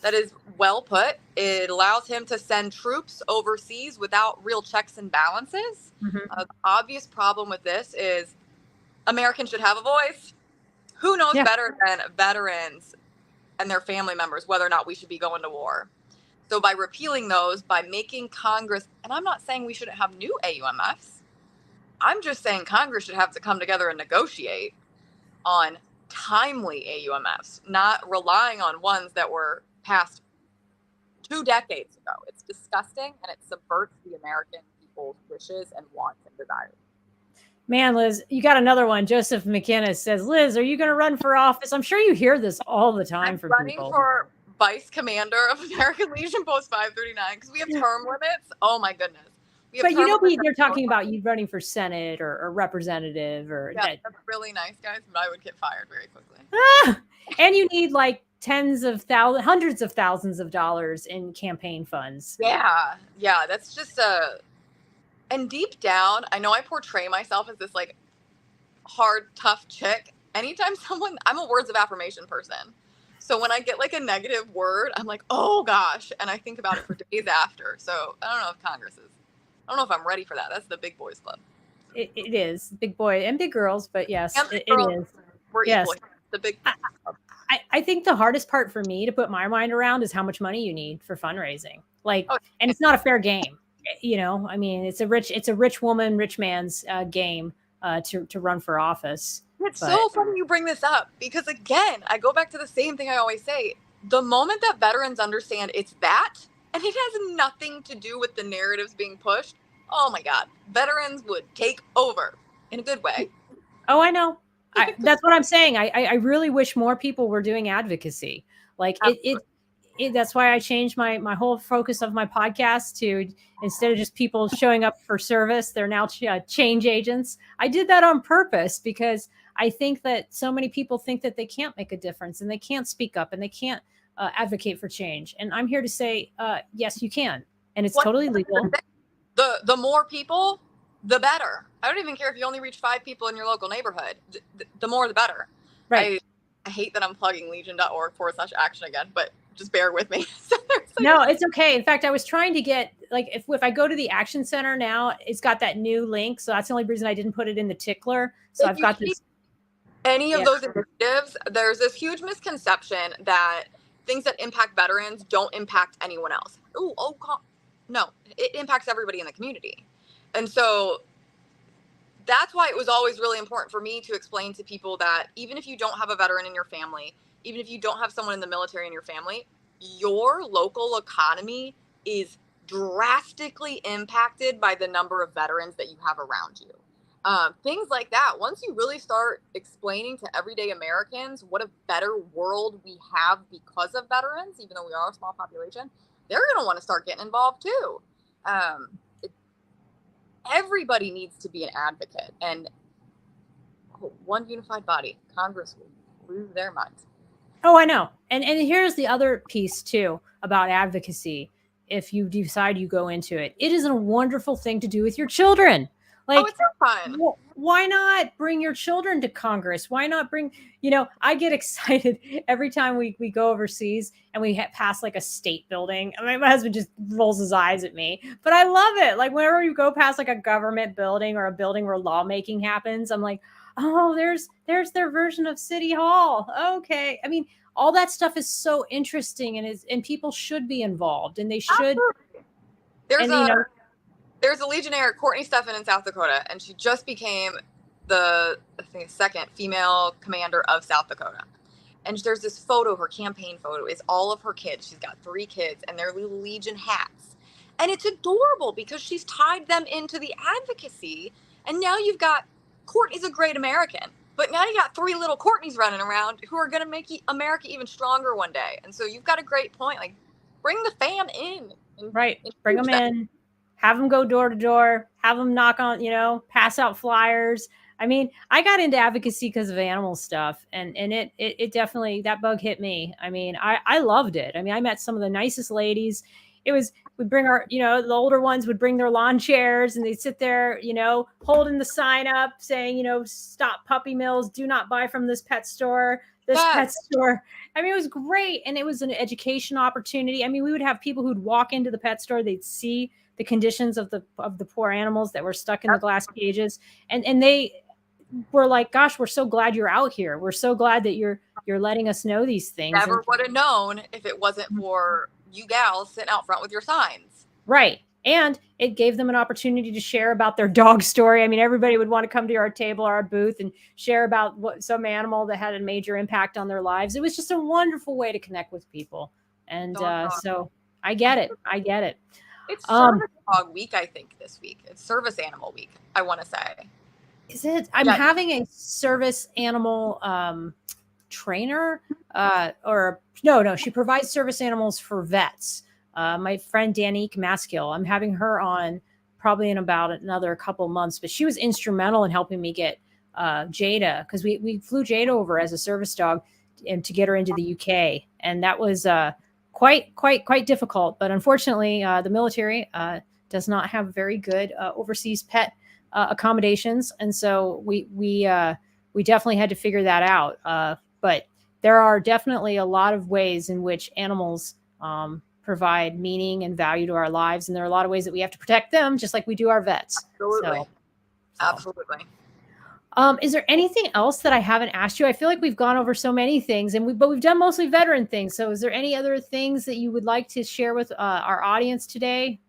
That is well put. It allows him to send troops overseas without real checks and balances. The obvious problem with this is Americans should have a voice. Who knows better than veterans and their family members whether or not we should be going to war? So by repealing those, by making Congress, and I'm not saying we shouldn't have new AUMFs. I'm just saying Congress should have to come together and negotiate on timely AUMFs, not relying on ones that were passed 2 decades ago. It's disgusting, and it subverts the American people's wishes and wants and desires. Man, Liz, you got another one. Joseph McInnes says, Liz, are you going to run for office? I'm sure you hear this all the time I'm from running people. for vice commander of American Legion Post 539 because we have term limits. Oh my goodness. We have But term limits. they're talking about you running for Senate or representative or Yeah, that. that's really nice, guys, but I would get fired very quickly. And you need like hundreds of thousands of dollars in campaign funds. Yeah. Yeah. That's just and deep down, I know I portray myself as this like hard, tough chick. Anytime I'm a words of affirmation person. So when I get like a negative word, I'm like, oh gosh. And I think about it for days after. So I don't know if Congress is, I don't know if I'm ready for that. That's the big boys club. It is big boy and big girls, but yes, And it girls, is. we're Yes. equal. The big. I think the hardest part for me to put my mind around is how much money you need for fundraising. Like, and it's not a fair game. You know, I mean, it's a rich woman, rich man's game to run for office. It's so funny you bring this up because again, I go back to the same thing I always say. The moment that veterans understand it's that, and it has nothing to do with the narratives being pushed, oh my God, veterans would take over in a good way. Oh, I know. That's what I'm saying. I really wish more people were doing advocacy. Like that's why I changed my whole focus of my podcast to, instead of just people showing up for service, they're now change agents. I did that on purpose because I think that so many people think that they can't make a difference and they can't speak up and they can't advocate for change. And I'm here to say, yes, you can. And it's totally legal. The more people, the better. I don't even care if you only reach 5 people in your local neighborhood. The more, the better. Right. I hate that I'm plugging legion.org/action again, but just bear with me. No, it's okay. In fact, I was trying to get, like, if I go to the Action Center now, it's got that new link. So that's the only reason I didn't put it in the tickler. So I've got this. Any of those initiatives, there's this huge misconception that things that impact veterans don't impact anyone else. No, it impacts everybody in the community. And so that's why it was always really important for me to explain to people that even if you don't have a veteran in your family, even if you don't have someone in the military in your family, your local economy is drastically impacted by the number of veterans that you have around you. Things like that. Once you really start explaining to everyday Americans what a better world we have because of veterans, even though we are a small population, they're going to want to start getting involved too. Everybody needs to be an advocate, and one unified body, Congress, will lose their minds. Oh, I know. And here's the other piece too about advocacy. If you decide you go into it, it is a wonderful thing to do with your children. Like, it's so fun. Why not bring your children to Congress? Why not bring, I get excited every time we go overseas and we pass like a state building. I mean, my husband just rolls his eyes at me, but I love it. Like whenever you go past like a government building or a building where lawmaking happens, I'm like, oh, there's their version of City Hall. Okay. I mean, all that stuff is so interesting and people should be involved and they should. Absolutely. There's a Legionnaire, Courtney Stephan in South Dakota, and she just became the second female commander of South Dakota. And there's this photo, her campaign photo is all of her kids. She's got 3 kids and they're little Legion hats. And it's adorable because she's tied them into the advocacy. And now you've got, Courtney's a great American, but now you got 3 little Courtneys running around who are going to make America even stronger one day. And so you've got a great point. Like, bring the fam in. Right. Bring them in. Have them go door to door, have them knock on, pass out flyers. I mean, I got into advocacy because of animal stuff and it definitely, that bug hit me. I mean, I loved it. I mean, I met some of the nicest ladies. We'd bring our, the older ones would bring their lawn chairs and they'd sit there, holding the sign up saying, stop puppy mills, do not buy from this pet store. Pet store. I mean, it was great. And it was an education opportunity. I mean, we would have people who'd walk into the pet store, they'd see the conditions of the poor animals that were stuck in the glass cages. And they were like, gosh, we're so glad you're out here. We're so glad that you're letting us know these things. Never would have known if it wasn't for you gals sitting out front with your signs. Right. And it gave them an opportunity to share about their dog story. I mean, everybody would want to come to our table, our booth, and share about some animal that had a major impact on their lives. It was just a wonderful way to connect with people. And so I get it. It's Service Dog Week, I think, this week. It's Service Animal Week, I want to say. Is it? I'm Yeah. having a service animal trainer, or no, she provides service animals for vets. My friend Danique Maskill, I'm having her on probably in about another couple months, but she was instrumental in helping me get Jada, because we flew Jada over as a service dog and to get her into the UK, and that was quite difficult. But unfortunately, the military does not have very good overseas pet accommodations, and so we definitely had to figure that out. But there are definitely a lot of ways in which animals provide meaning and value to our lives, and there are a lot of ways that we have to protect them, just like we do our vets. Absolutely. So. Absolutely. Is there anything else that I haven't asked you? I feel like we've gone over so many things, but we've done mostly veteran things. So, is there any other things that you would like to share with our audience today?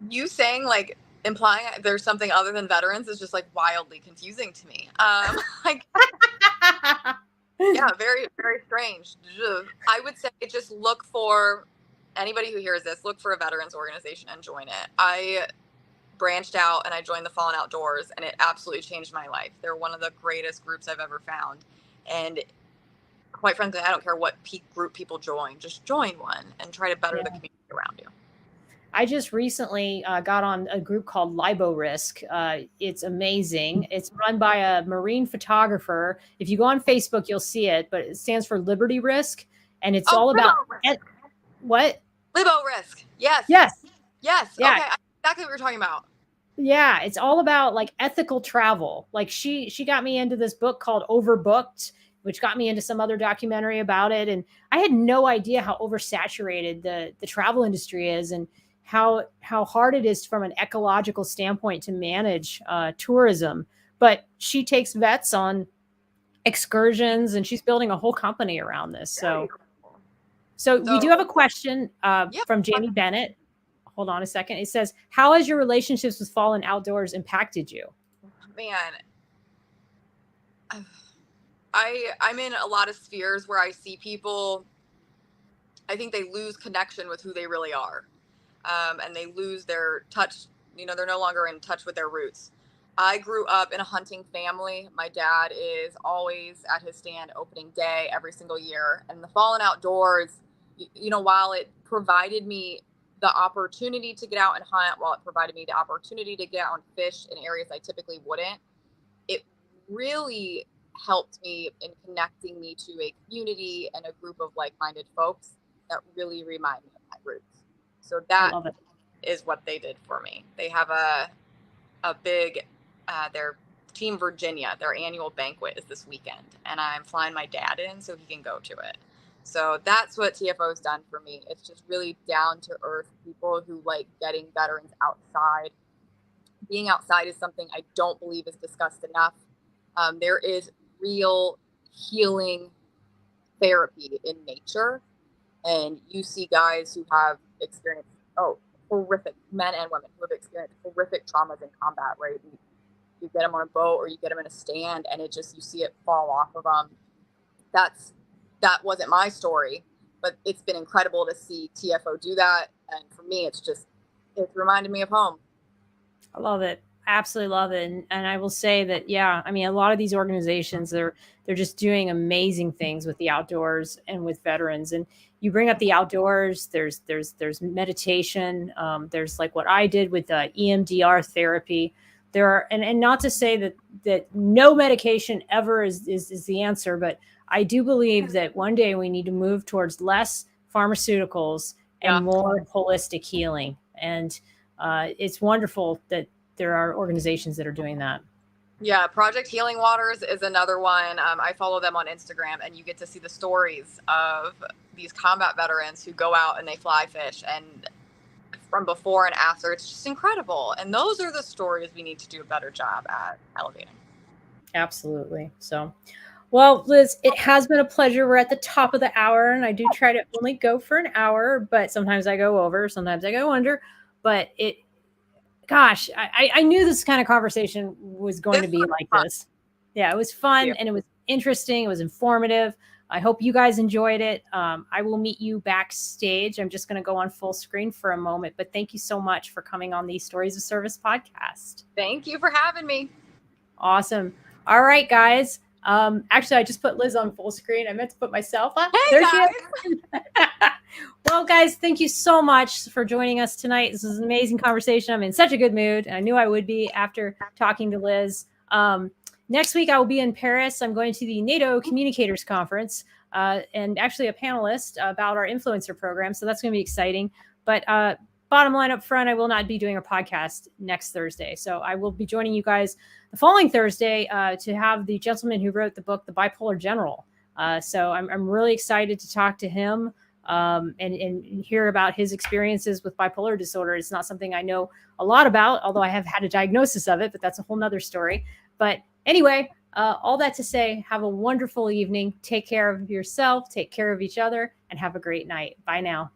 You saying like implying there's something other than veterans is just like wildly confusing to me. Like, yeah, very, very strange. I would say just look for anybody who hears this, look for a veterans organization and join it. I branched out and I joined the Fallen Outdoors, and it absolutely changed my life. They're one of the greatest groups I've ever found. And quite frankly, I don't care what group people join, just join one and try to better the community around you. I just recently got on a group called Libo Risk. It's amazing. It's run by a marine photographer. If you go on Facebook, you'll see it, but it stands for Liberty Risk. And it's all about what? Libo Risk. Yes. Yes. Yes. Yeah. Okay. Exactly what we're talking about. Yeah. It's all about like ethical travel. Like she got me into this book called Overbooked, which got me into some other documentary about it. And I had no idea how oversaturated the travel industry is, and how hard it is from an ecological standpoint to manage tourism. But she takes vets on excursions, and she's building a whole company around this. So we do have a question from Jamie Bennett. Hold on a second. It says, how has your relationships with Fallen Outdoors impacted you? Man, I'm in a lot of spheres where I see people, I think they lose connection with who they really are. And they lose their touch. They're no longer in touch with their roots. I grew up in a hunting family. My dad is always at his stand opening day every single year. And the Fallen Outdoors, while it provided me the opportunity to get out and hunt, while it provided me the opportunity to get out and fish in areas I typically wouldn't, it really helped me in connecting me to a community and a group of like-minded folks that really remind me of my roots. So that is what they did for me. They have a big, their Team Virginia, their annual banquet is this weekend, and I'm flying my dad in so he can go to it. So that's what TFO has done for me. It's just really down to earth people who like getting veterans outside. Being outside is something I don't believe is discussed enough. There is real healing therapy in nature, and you see guys who have experienced horrific, men and women who have experienced horrific traumas in combat, right? You get them on a boat or you get them in a stand, and you see it fall off of them. That wasn't my story, but it's been incredible to see TFO do that. And for me, it's reminded me of home. I love it. Absolutely love it. And I will say that, yeah, I mean, a lot of these organizations, they're just doing amazing things with the outdoors and with veterans. And you bring up the outdoors, there's meditation. There's like what I did with EMDR therapy. There are, and not to say that no medication ever is the answer, but I do believe that one day we need to move towards less pharmaceuticals and more holistic healing. And it's wonderful that there are organizations that are doing that. Yeah, Project Healing Waters is another one. I follow them on Instagram, and you get to see the stories of these combat veterans who go out and they fly fish, and from before and after, it's just incredible. And those are the stories we need to do a better job at elevating. Absolutely. So, well, Liz, it has been a pleasure. We're at the top of the hour, and I do try to only go for an hour, but sometimes I go over, sometimes I go under. But gosh, I knew this kind of conversation was going to be like this. Yeah, it was fun and it was interesting. It was informative. I hope you guys enjoyed it. I will meet you backstage. I'm just going to go on full screen for a moment, but thank you so much for coming on the Stories of Service podcast. Thank you for having me. Awesome. All right, guys. Actually, I just put Liz on full screen. I meant to put myself on. Hey, There guys. she is. Well, guys, thank you so much for joining us tonight. This was an amazing conversation. I'm in such a good mood. I knew I would be after talking to Liz. Next week, I will be in Paris. I'm going to the NATO Communicators Conference and actually a panelist about our influencer program. So that's going to be exciting. But bottom line up front, I will not be doing a podcast next Thursday. So I will be joining you guys the following Thursday to have the gentleman who wrote the book, The Bipolar General. So I'm really excited to talk to him and hear about his experiences with bipolar disorder. It's not something I know a lot about, although I have had a diagnosis of it, but that's a whole nother story. But anyway, all that to say, have a wonderful evening. Take care of yourself, take care of each other, and have a great night. Bye now.